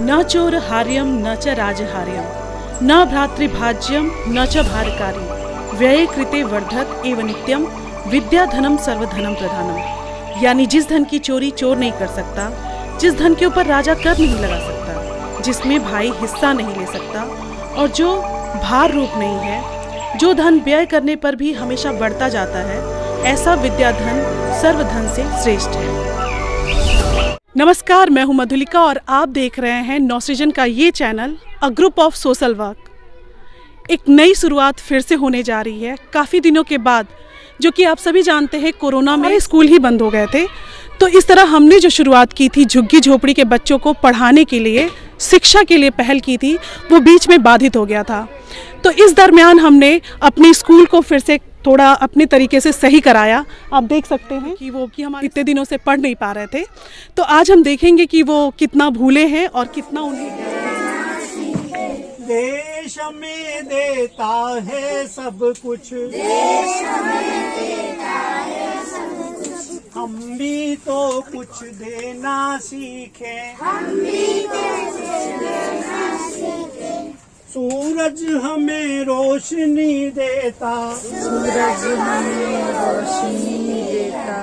न चोरहार्यं न च राजहार्यं न भ्रातृभाज्यं न च भारकारी व्यये कृते वर्धत एव नित्यम विद्याधनम सर्वधनम प्रधानम। यानी जिस धन की चोरी चोर नहीं कर सकता, जिस धन के ऊपर राजा कर नहीं लगा सकता, जिसमें भाई हिस्सा नहीं ले सकता और जो भार रूप नहीं है, जो धन व्यय करने पर भी हमेशा बढ़ता जाता है, ऐसा विद्याधन सर्वधन से श्रेष्ठ है। नमस्कार, मैं हूं मधुलिका और आप देख रहे हैं नवसृजन का ये channel a group of social work. एक नई शुरुआत फिर से होने जा रही है काफ़ी दिनों के बाद, जो कि आप सभी जानते हैं कोरोना में स्कूल ही बंद हो गए थे। तो इस तरह हमने जो शुरुआत की थी झुग्गी झोपड़ी के बच्चों को पढ़ाने के लिए, शिक्षा के लिए पहल की थी, वो बीच में बाधित हो गया था। तो इस दरमियान हमने अपने स्कूल को फिर से थोड़ा अपने तरीके से सही कराया। आप देख सकते हैं कि हमारे इतने दिनों से पढ़ नहीं पा रहे थे, तो आज हम देखेंगे कि वो कितना भूले हैं और कितना उन्हें देश में देता है सब कुछ, देश में देता है सब कुछ, हम भी तो कुछ देना सीखे, हम भी तो कुछ देना सीखे। सूरज हमें रोशनी देता, सूरज हमें रोशनी देता,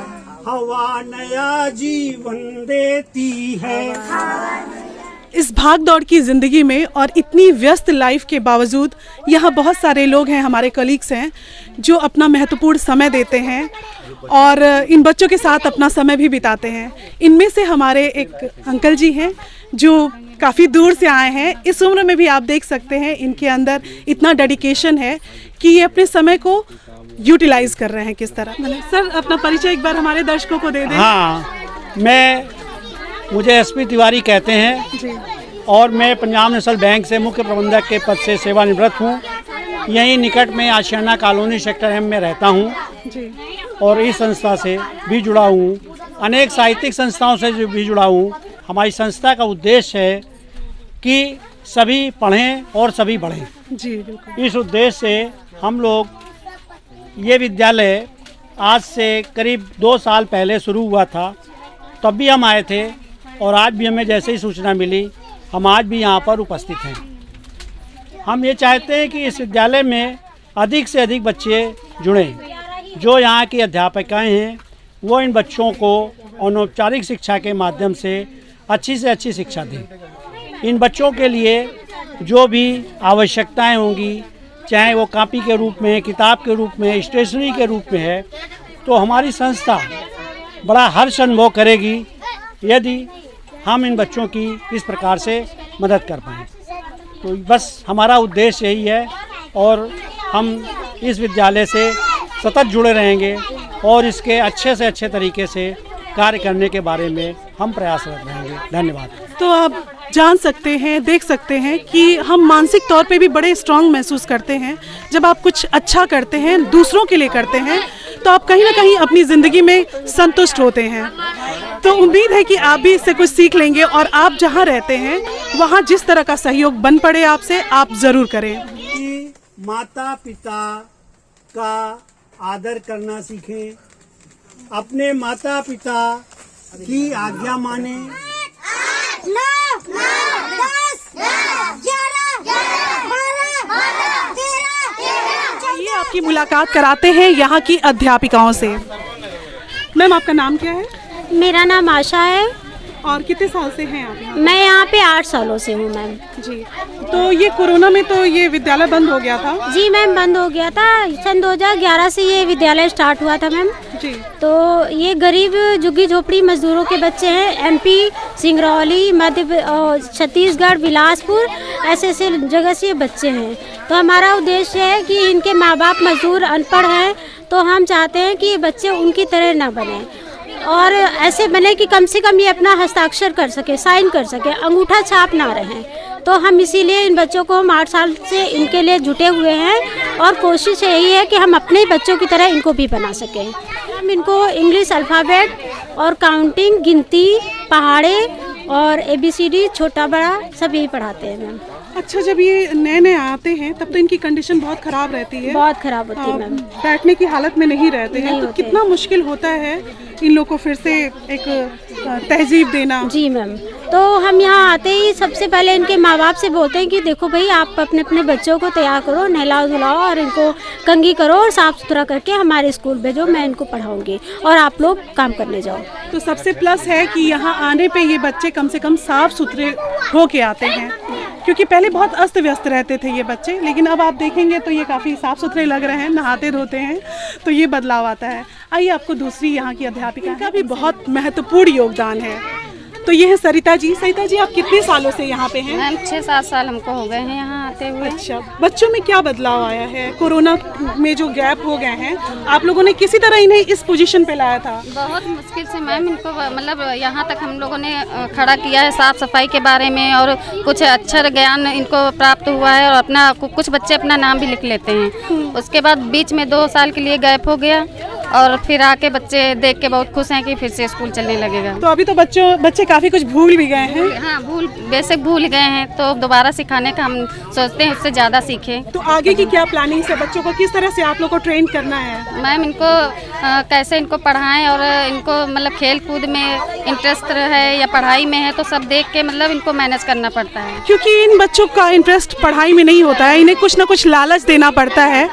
हवा नया जीवन देती है। इस भाग दौड़ की ज़िंदगी में और इतनी व्यस्त लाइफ के बावजूद यहाँ बहुत सारे लोग हैं, हमारे कलीग्स हैं, जो अपना महत्वपूर्ण समय देते हैं और इन बच्चों के साथ अपना समय भी बिताते हैं। इनमें से हमारे एक अंकल जी हैं जो काफ़ी दूर से आए हैं। इस उम्र में भी आप देख सकते हैं इनके अंदर इतना डेडिकेशन है कि ये अपने समय को यूटिलाइज कर रहे हैं किस तरह। सर, अपना परिचय एक बार हमारे दर्शकों को दे दें। हाँ, मुझे एसपी तिवारी कहते हैं जी। और मैं पंजाब नेशनल बैंक से मुख्य प्रबंधक के पद से सेवानिवृत्त हूँ। यहीं निकट में आशियाना कॉलोनी सेक्टर एम में रहता हूँ जी। और इस संस्था से भी जुड़ा हूँ, अनेक साहित्यिक संस्थाओं से भी जुड़ा हूँ। हमारी संस्था का उद्देश्य है कि सभी पढ़ें और सभी बढ़ें। जी बिल्कुल। इस उद्देश्य से हम लोग ये विद्यालय आज से करीब 2 साल पहले शुरू हुआ था, तब भी हम आए थे और आज भी हमें जैसे ही सूचना मिली हम आज भी यहाँ पर उपस्थित हैं। हम ये चाहते हैं कि इस विद्यालय में अधिक से अधिक बच्चे जुड़ें। जो यहाँ की अध्यापिकाएँ हैं वो इन बच्चों को अनौपचारिक शिक्षा के माध्यम से अच्छी शिक्षा दें। इन बच्चों के लिए जो भी आवश्यकताएं होंगी, चाहे वो कॉपी के रूप में, किताब के रूप में, स्टेशनरी के रूप में है, तो हमारी संस्था बड़ा हर्ष अनुभव करेगी यदि हम इन बच्चों की इस प्रकार से मदद कर पाएँ। तो बस हमारा उद्देश्य यही है और हम इस विद्यालय से सतत जुड़े रहेंगे और इसके अच्छे से अच्छे तरीके से कार्य करने के बारे में हम प्रयासरत रहेंगे। धन्यवाद। तो आप जान सकते हैं, देख सकते हैं कि हम मानसिक तौर पे भी बड़े स्ट्रांग महसूस करते हैं जब आप कुछ अच्छा करते हैं, दूसरों के लिए करते हैं, तो आप कहीं ना कहीं अपनी ज़िंदगी में संतुष्ट होते हैं। तो उम्मीद है कि आप भी इससे कुछ सीख लेंगे और आप जहां रहते हैं वहां जिस तरह का सहयोग बन पड़े आपसे, आप ज़रूर करें। कि माता पिता का आदर करना सीखें, अपने माता पिता की आज्ञा माने। 9, 10, 11, 12, 13। ये आपकी मुलाकात कराते हैं यहाँ की अध्यापिकाओं से। मैम, आपका नाम क्या है? मेरा नाम आशा है और कितने साल से हैं आप यहाँ? मैं यहाँ पे 8 सालों से हूँ मैम। जी। तो ये कोरोना में तो ये विद्यालय बंद हो गया था? जी मैम, बंद हो गया था। सन 2011 से ये विद्यालय स्टार्ट हुआ था मैम। जी। तो ये गरीब झुग्गी झोपड़ी मजदूरों के बच्चे हैं। एमपी, सिंगरौली, मध्य छत्तीसगढ़, बिलासपुर, ऐसे जगह से ये बच्चे हैं। तो हमारा उद्देश्य है कि इनके माँ बाप मजदूर अनपढ़ हैं, तो हम चाहते हैं कि ये बच्चे उनकी तरह ना बने और ऐसे बने कि कम से कम ये अपना हस्ताक्षर कर सके, साइन कर सके, अंगूठा छाप ना रहें। तो हम इसीलिए इन बच्चों को हम 8 साल से इनके लिए जुटे हुए हैं और कोशिश यही है कि हम अपने बच्चों की तरह इनको भी बना सकें। हम इनको इंग्लिश अल्फ़ाबेट और काउंटिंग, गिनती, पहाड़े और ABCD छोटा बड़ा सभी पढ़ाते हैं मैम। अच्छा, जब ये नए नए आते हैं तब तो इनकी कंडीशन बहुत ख़राब रहती है, बहुत ख़राब होती है मैम। बैठने की हालत में नहीं रहते हैं, नहीं तो होते कितना मुश्किल होता है इन लोग को फिर से एक तहजीब देना। जी मैम, तो हम यहाँ आते ही सबसे पहले इनके माँ बाप से बोलते हैं कि देखो भाई, आप अपने अपने बच्चों को तैयार करो, नहलाओ धुलाओ और इनको कंघी करो और साफ़ सुथरा करके हमारे स्कूल भेजो, मैं इनको पढ़ाऊँगी और आप लोग काम करने जाओ। तो सबसे प्लस है कि यहाँ आने पे ये बच्चे कम से कम साफ़ सुथरे हो के आते हैं, क्योंकि पहले बहुत अस्त व्यस्त रहते थे ये बच्चे, लेकिन अब आप देखेंगे तो ये काफ़ी साफ़ सुथरे लग रहे हैं, नहाते धोते हैं, तो ये बदलाव आता है। आइए आपको दूसरी यहाँ की अध्यापिका का भी बहुत महत्वपूर्ण योगदान है, तो ये है सरिता जी। सरिता जी, आप कितने सालों से यहाँ पे हैं? मैम 6-7 साल हमको हो गए हैं यहाँ आते हुए। अच्छा, बच्चों में क्या बदलाव आया है? कोरोना में जो गैप हो गए हैं, आप लोगों ने किसी तरह इन्हें इस पोजीशन पे लाया था? बहुत मुश्किल से मैम इनको मतलब यहाँ तक हम लोगों ने खड़ा किया है, साफ़ सफाई के बारे में, और कुछ अच्छा ज्ञान इनको प्राप्त हुआ है, और अपना कुछ बच्चे अपना नाम भी लिख लेते हैं। उसके बाद बीच में 2 साल के लिए गैप हो गया, और फिर आके बच्चे देख के बहुत खुश हैं कि फिर से स्कूल चलने लगेगा। तो अभी तो बच्चे काफ़ी कुछ भूल भी गए हैं। हाँ, बेसिक भूल गए हैं, तो दोबारा सिखाने का हम सोचते हैं उससे ज़्यादा सीखें। तो आगे की क्या प्लानिंग है? बच्चों को किस तरह से आप लोग को ट्रेन करना है? मैम इनको कैसे इनको पढ़ाएं, और इनको मतलब खेल कूद में इंटरेस्ट है या पढ़ाई में है, तो सब देख के मतलब इनको मैनेज करना पड़ता है। क्योंकि इन बच्चों का इंटरेस्ट पढ़ाई में नहीं होता है, इन्हें कुछ ना कुछ लालच देना पड़ता है,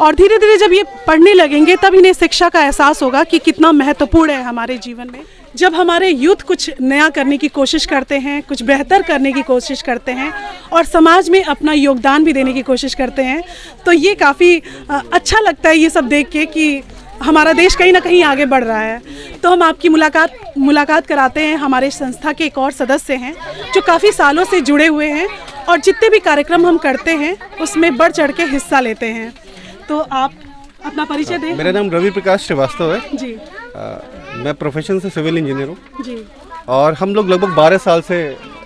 और धीरे धीरे जब ये पढ़ने लगेंगे तब इन्हें शिक्षा का एहसास होगा कि कितना महत्वपूर्ण है हमारे जीवन में। जब हमारे यूथ कुछ नया करने की कोशिश करते हैं, कुछ बेहतर करने की कोशिश करते हैं, और समाज में अपना योगदान भी देने की कोशिश करते हैं, तो ये काफ़ी अच्छा लगता है ये सब देख के कि हमारा देश कहीं ना कहीं आगे बढ़ रहा है। तो हम आपकी मुलाकात कराते हैं हमारे संस्था के एक और सदस्य हैं जो काफ़ी सालों से जुड़े हुए हैं, और जितने भी कार्यक्रम हम करते हैं उसमें बढ़ चढ़ के हिस्सा लेते हैं। तो आप अपना परिचय दें। मेरा नाम रवि प्रकाश श्रीवास्तव है जी। मैं प्रोफेशन से सिविल इंजीनियर हूँ जी। और हम लोग लगभग 12 साल से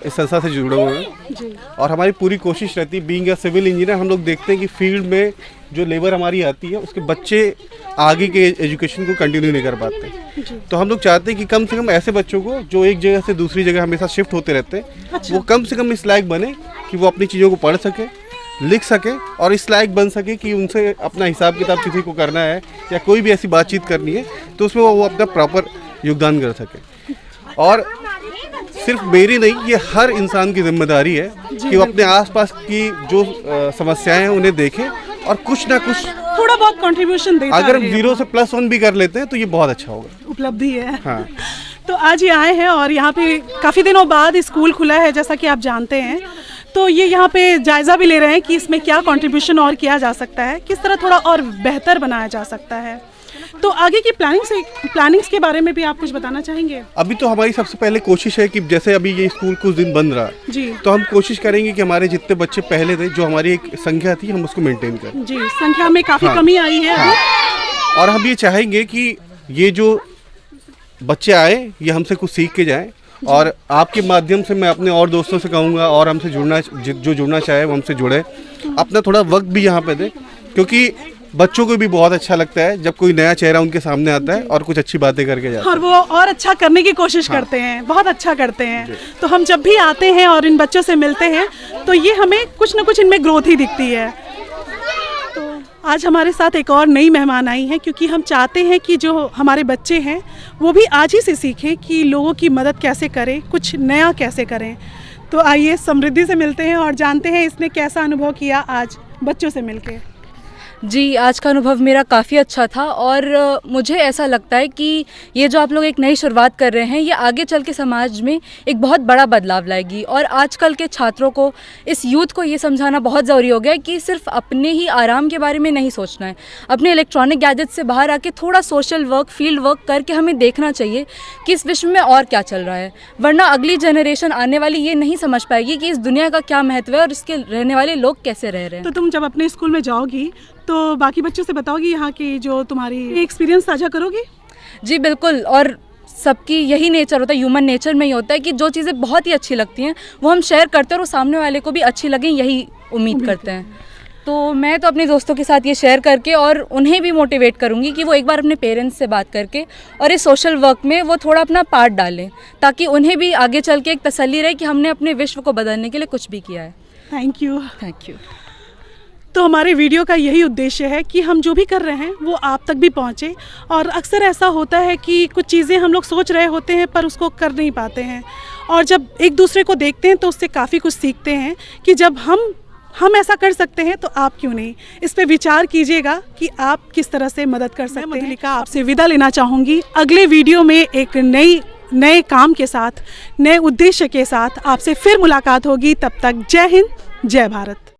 इस संस्था से जुड़े हुए हैं जी। और हमारी पूरी कोशिश रहती है, बीइंग अ सिविल इंजीनियर, हम लोग देखते हैं कि फील्ड में जो लेबर हमारी आती है उसके बच्चे आगे के एजुकेशन को कंटिन्यू नहीं कर पाते। तो हम लोग चाहते हैं कि कम से कम ऐसे बच्चों को जो एक जगह से दूसरी जगह हमेशा शिफ्ट होते रहते हैं, अच्छा। वो कम से कम इस लायक बने कि वो अपनी चीज़ों को पढ़ सके, लिख सके, और इस लायक बन सके कि उनसे अपना हिसाब किताब किसी को करना है या कोई भी ऐसी बातचीत करनी है तो उसमें वो अपना प्रॉपर योगदान कर सके। और सिर्फ मेरी नहीं, ये हर इंसान की जिम्मेदारी है कि वो अपने आसपास की जो समस्याएं हैं उन्हें देखे और कुछ ना कुछ थोड़ा बहुत कंट्रीब्यूशन देता अगर रहे। 0 से +1 भी कर लेते हैं तो ये बहुत अच्छा होगा। उपलब्धि है। हाँ। तो आज ये आए हैं और यहाँ पे काफ़ी दिनों बाद स्कूल खुला है, जैसा कि आप जानते हैं, तो ये यहाँ पे जायज़ा भी ले रहे हैं कि इसमें क्या कंट्रीब्यूशन और किया जा सकता है, किस तरह थोड़ा और बेहतर बनाया जा सकता है। तो आगे की प्लानिंग्स के बारे में भी आप कुछ बताना चाहेंगे? अभी तो हमारी सबसे पहले कोशिश है कि जैसे अभी ये स्कूल कुछ दिन बंद रहा जी, तो हम कोशिश करेंगे कि हमारे जितने बच्चे पहले थे, जो हमारी एक संख्या थी, हम उसको मेंटेन करें। जी, संख्या में काफ़ी कमी आई है अभी। और हम ये चाहेंगे कि ये जो बच्चे आए ये हमसे कुछ सीख के जाएं, और आपके माध्यम से मैं अपने और दोस्तों से कहूँगा और हमसे जो जुड़ना चाहे वो हमसे जुड़े, अपना थोड़ा वक्त भी यहाँ पे दे, क्योंकि बच्चों को भी बहुत अच्छा लगता है जब कोई नया चेहरा उनके सामने आता है और कुछ अच्छी बातें करके जाता है, और वो और अच्छा करने की कोशिश करते हैं, बहुत अच्छा करते हैं। तो हम जब भी आते हैं और इन बच्चों से मिलते हैं तो ये हमें कुछ ना कुछ इनमें ग्रोथ ही दिखती है। तो आज हमारे साथ एक और नई मेहमान आई हैं, क्योंकि हम चाहते हैं कि जो हमारे बच्चे हैं वो भी आज ही से सीखें कि लोगों की मदद कैसे करें, कुछ नया कैसे करें। तो आइए समृद्धि से मिलते हैं और जानते हैं इसने कैसा अनुभव किया आज बच्चों से मिलके। जी, आज का अनुभव मेरा काफ़ी अच्छा था और मुझे ऐसा लगता है कि ये जो आप लोग एक नई शुरुआत कर रहे हैं ये आगे चल के समाज में एक बहुत बड़ा बदलाव लाएगी। और आजकल के छात्रों को, इस यूथ को ये समझाना बहुत ज़रूरी हो गया है कि सिर्फ अपने ही आराम के बारे में नहीं सोचना है, अपने इलेक्ट्रॉनिक गैजेट से बाहर आके थोड़ा सोशल वर्क, फील्ड वर्क करके हमें देखना चाहिए कि इस विश्व में और क्या चल रहा है। वरना अगली जनरेशन आने वाली ये नहीं समझ पाएगी कि इस दुनिया का क्या महत्व है और इसके रहने वाले लोग कैसे रह रहे हैं। तो तुम जब अपने स्कूल में जाओगी तो बाकी बच्चों से बताओगी, यहाँ की जो तुम्हारी एक्सपीरियंस साझा करोगी? जी बिल्कुल, और सबकी यही नेचर होता है, ह्यूमन नेचर में ही होता है कि जो चीज़ें बहुत ही अच्छी लगती हैं वो हम शेयर करते हैं और वो सामने वाले को भी अच्छी लगें, यही उम्मीद करते हैं। तो मैं तो अपने दोस्तों के साथ ये शेयर करके और उन्हें भी मोटिवेट करूँगी कि वो एक बार अपने पेरेंट्स से बात करके और इस सोशल वर्क में वो थोड़ा अपना पार्ट डालें, ताकि उन्हें भी आगे चल के एक तसल्ली रहे कि हमने अपने विश्व को बदलने के लिए कुछ भी किया है। Thank you. Thank you. तो हमारे वीडियो का यही उद्देश्य है कि हम जो भी कर रहे हैं वो आप तक भी पहुंचे। और अक्सर ऐसा होता है कि कुछ चीज़ें हम लोग सोच रहे होते हैं पर उसको कर नहीं पाते हैं, और जब एक दूसरे को देखते हैं तो उससे काफ़ी कुछ सीखते हैं कि जब हम ऐसा कर सकते हैं तो आप क्यों नहीं। इस पे विचार कीजिएगा कि आप किस तरह से मदद कर सकते हैं। मधुलिका आपसे विदा लेना चाहूँगी। अगले वीडियो में एक नए काम के साथ, नए उद्देश्य के साथ आपसे फिर मुलाकात होगी। तब तक जय हिंद, जय भारत।